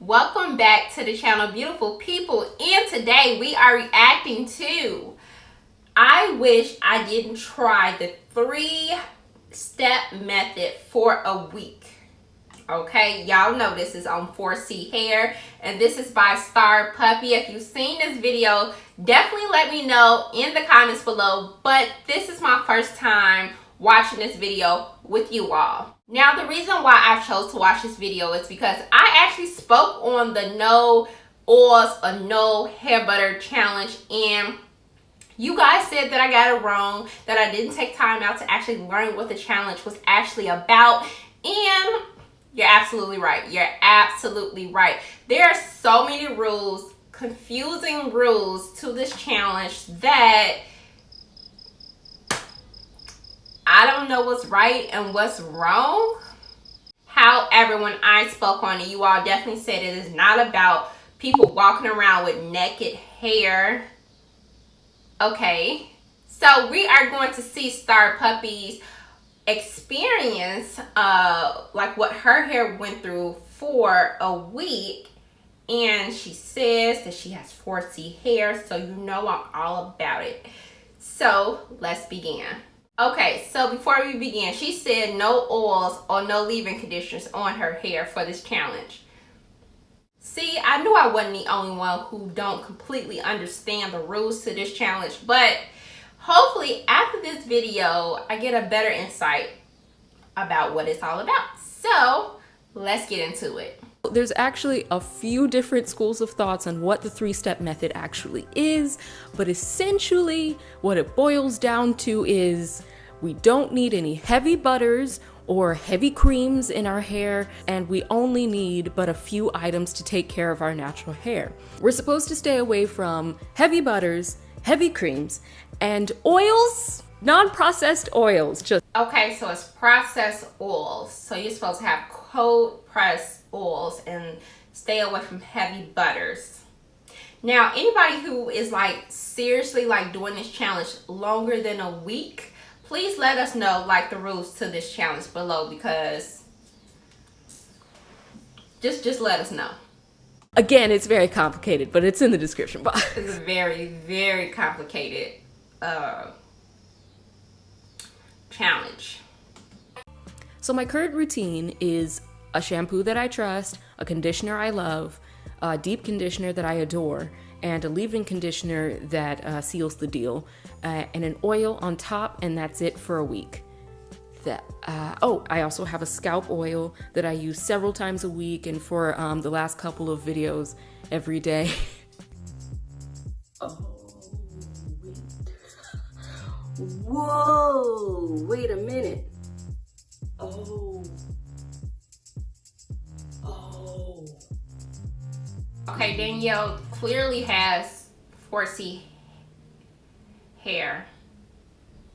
Welcome back to the channel, beautiful people, and today we are reacting to I wish I didn't try the 3-step method for a week. Okay, y'all know this is on 4C hair, and this is by StarPuppy. If you've seen this video, definitely let me know in the comments below, but this is my first time watching this video with you all. Now, the reason why I chose to watch this video is because I actually spoke on the no oils or no hair butter challenge, and you guys said that I got it wrong, that I didn't take time out to actually learn what the challenge was actually about, and you're absolutely right. You're absolutely right. There are so many rules, confusing rules to this challenge that I don't know what's right and what's wrong. However, when I spoke on it, you all definitely said it is not about people walking around with naked hair. Okay, so we are going to see StarPuppy's experience, like what her hair went through for a week. And she says that she has 4C hair, so you know I'm all about it. So let's begin. Okay, so before we begin, she said no oils or no leave-in conditioners on her hair for this challenge. See, I knew I wasn't the only one who don't completely understand the rules to this challenge, but hopefully after this video, I get a better insight about what it's all about. So let's get into it. There's actually a few different schools of thoughts on what the 3-step method actually is, but essentially what it boils down to is we don't need any heavy butters or heavy creams in our hair, and we only need but a few items to take care of our natural hair. We're supposed to stay away from heavy butters, heavy creams, and oils, non-processed oils. Okay, so it's processed oils. So you're supposed to have cold pressed oils and stay away from heavy butters. Now, anybody who is like seriously like doing this challenge longer than a week, please let us know like the rules to this challenge below, because just let us know. Again, it's very complicated, but it's in the description box. It's a very, very complicated challenge. So my current routine is a shampoo that I trust, a conditioner I love, a deep conditioner that I adore, and a leave-in conditioner that seals the deal, and an oil on top, and that's it for a week. Oh, I also have a scalp oil that I use several times a week, and for the last couple of videos every day. Oh, wait. Whoa, wait a minute. Oh. Okay, Danielle clearly has 4C hair,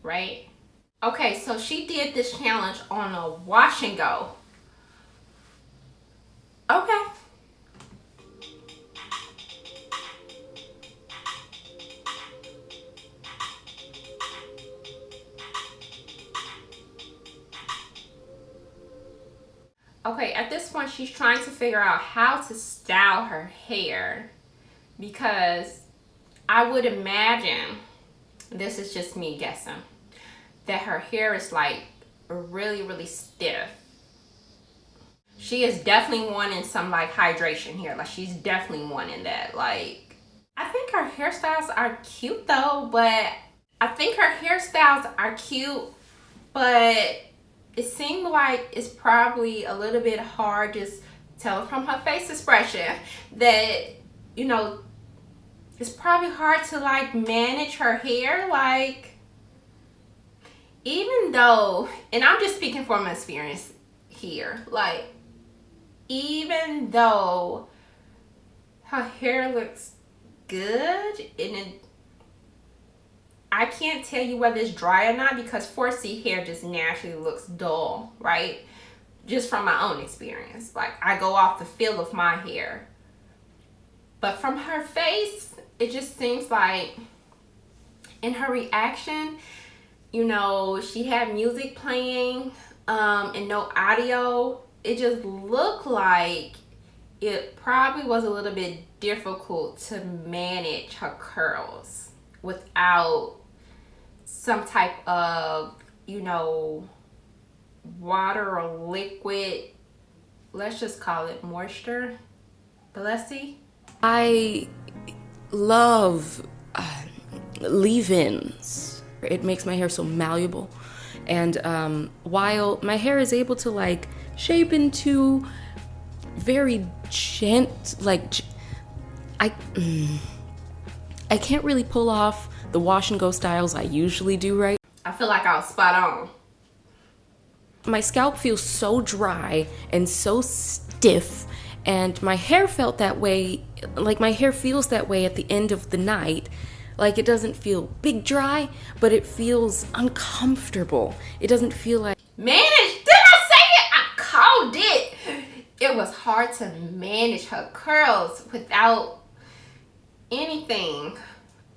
right? Okay, so she did this challenge on a wash and go. Okay. Okay, at this point, she's trying to figure out how to style her hair, because I would imagine, this is just me guessing, that her hair is like really, really stiff. She is definitely wanting some like hydration here. Like she's definitely wanting that. Like, I think her hairstyles are cute though, but it seemed like it's probably a little bit hard, just telling from her face expression that, you know, it's probably hard to like manage her hair. Like, even though, and I'm just speaking from my experience here, like, even though her hair looks good, and I can't tell you whether it's dry or not, because 4C hair just naturally looks dull, right? Just from my own experience. Like, I go off the feel of my hair. But from her face, it just seems like, in her reaction, you know, she had music playing and no audio. It just looked like it probably was a little bit difficult to manage her curls without some type of, you know, water or liquid, let's just call it moisture. But let's see. I love leave-ins. It makes my hair so malleable. And while my hair is able to like shape into very I can't really pull off the wash and go styles I usually do, right? I feel like I was spot on. My scalp feels so dry and so stiff, and my hair felt that way, like my hair feels that way at the end of the night. Like, it doesn't feel big dry, but it feels uncomfortable. It doesn't feel like... Manage! Did I say it? I called it! It was hard to manage her curls without anything.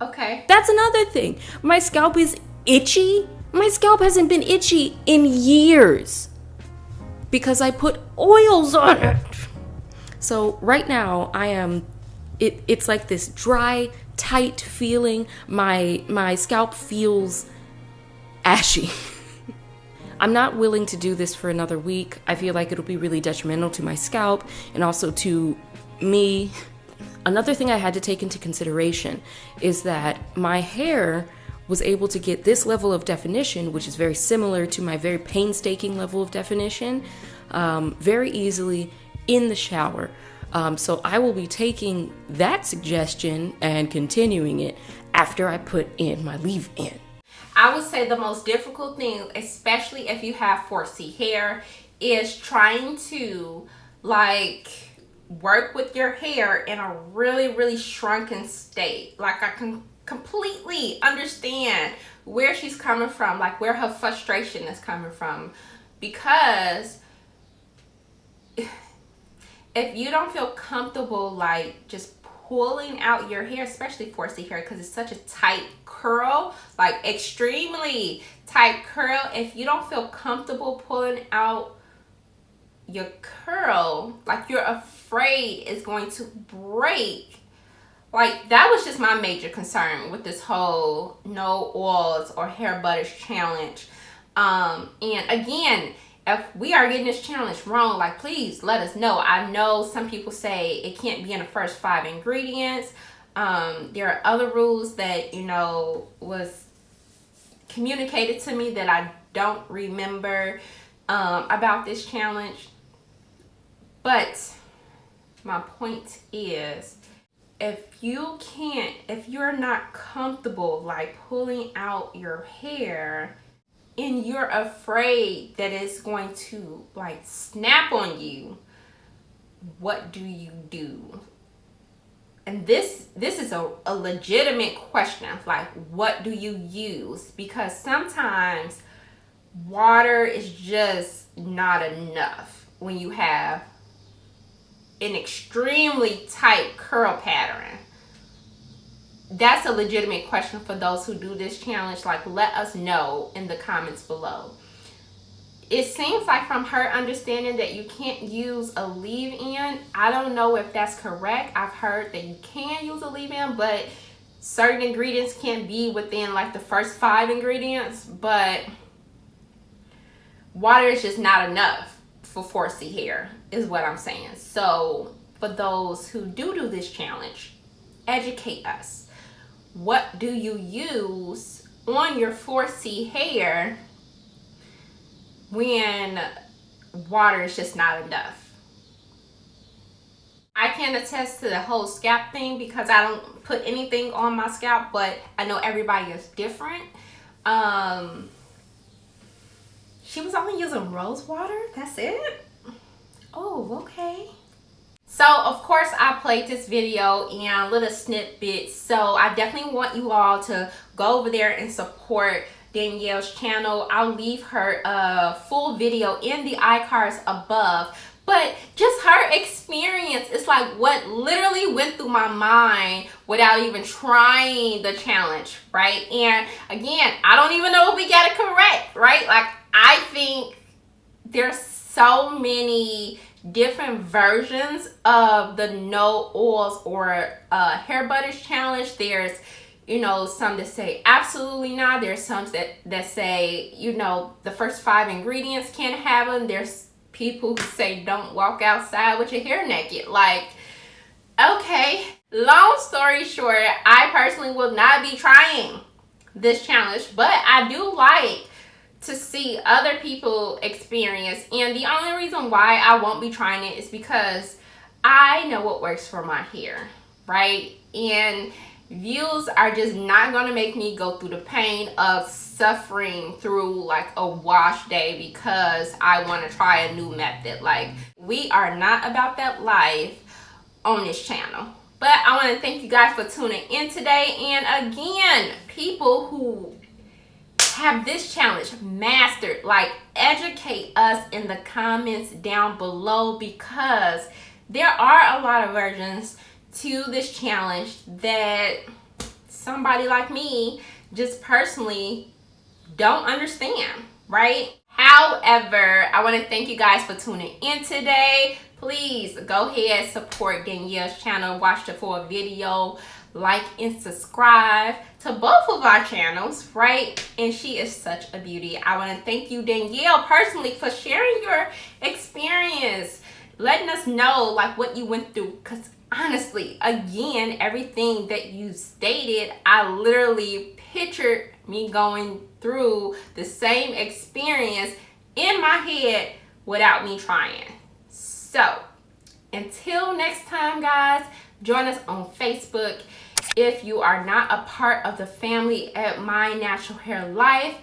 Okay. That's another thing. My scalp is itchy. My scalp hasn't been itchy in years because I put oils on it. So right now I am, it's like this dry, tight feeling. My scalp feels ashy. I'm not willing to do this for another week. I feel like it'll be really detrimental to my scalp and also to me. Another thing I had to take into consideration is that my hair was able to get this level of definition, which is very similar to my very painstaking level of definition, very easily in the shower. So I will be taking that suggestion and continuing it after I put in my leave-in. I would say the most difficult thing, especially if you have 4C hair, is trying to like work with your hair in a really shrunken state. Like, I can completely understand where she's coming from, like where her frustration is coming from, because if you don't feel comfortable like just pulling out your hair, especially 4C hair, because it's such a tight curl, like extremely tight curl, if you don't feel comfortable pulling out your curl, like you're afraid it's going to break. Like, that was just my major concern with this whole no oils or hair butters challenge. And again, if we are getting this challenge wrong, like, please let us know. I know some people say it can't be in the first 5 ingredients. There are other rules that, you know, was communicated to me that I don't remember about this challenge. But my point is, if you're not comfortable like pulling out your hair and you're afraid that it's going to like snap on you, what do you do? And this is a legitimate question. Like, what do you use? Because sometimes water is just not enough when you have an extremely tight curl pattern. That's a legitimate question for those who do this challenge. Like, let us know in the comments below. It seems like from her understanding that you can't use a leave-in. I don't know if that's correct. I've heard that you can use a leave-in, but certain ingredients can't be within like the first 5 ingredients. But water is just not enough for 4C hair, is what I'm saying. So for those who do this challenge, educate us. What do you use on your 4C hair when water is just not enough? I can attest to the whole scalp thing because I don't put anything on my scalp, but I know everybody is different. She was only using rose water. That's it? Oh, okay. So, of course, I played this video and little snippets. So, I definitely want you all to go over there and support Danielle's channel. I'll leave her full video in the iCards above. But just her experience is like what literally went through my mind without even trying the challenge, right? And again, I don't even know if we got it correct, right? Like, I think there's so many different versions of the no oils or hair butters challenge. There's, you know, some that say absolutely not. There's some that say, you know, the first 5 ingredients can't have them. There's people who say don't walk outside with your hair naked. Like, okay. Long story short, I personally will not be trying this challenge, but I do like to see other people experience. And the only reason why I won't be trying it is because I know what works for my hair, right? And views are just not going to make me go through the pain of suffering through like a wash day because I want to try a new method. Like, we are not about that life on this channel. But I want to thank you guys for tuning in today. And again, people who have this challenge mastered, like, educate us in the comments down below, because there are a lot of versions to this challenge that somebody like me just personally don't understand, right? However, I want to thank you guys for tuning in today. Please go ahead, support Danielle's channel, watch the full video, like and subscribe to both of our channels, right? And she is such a beauty. I want to thank you, Danielle, personally, for sharing your experience, letting us know like what you went through, because honestly, again, everything that you stated, I literally pictured me going through the same experience in my head without me trying. So until next time, guys, join us on Facebook if you are not a part of the family at My Natural Hair Life.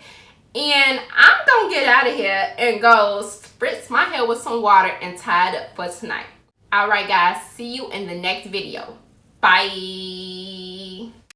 And I'm gonna get out of here and go spritz my hair with some water and tie it up for tonight. All right, guys, see you in the next video. Bye.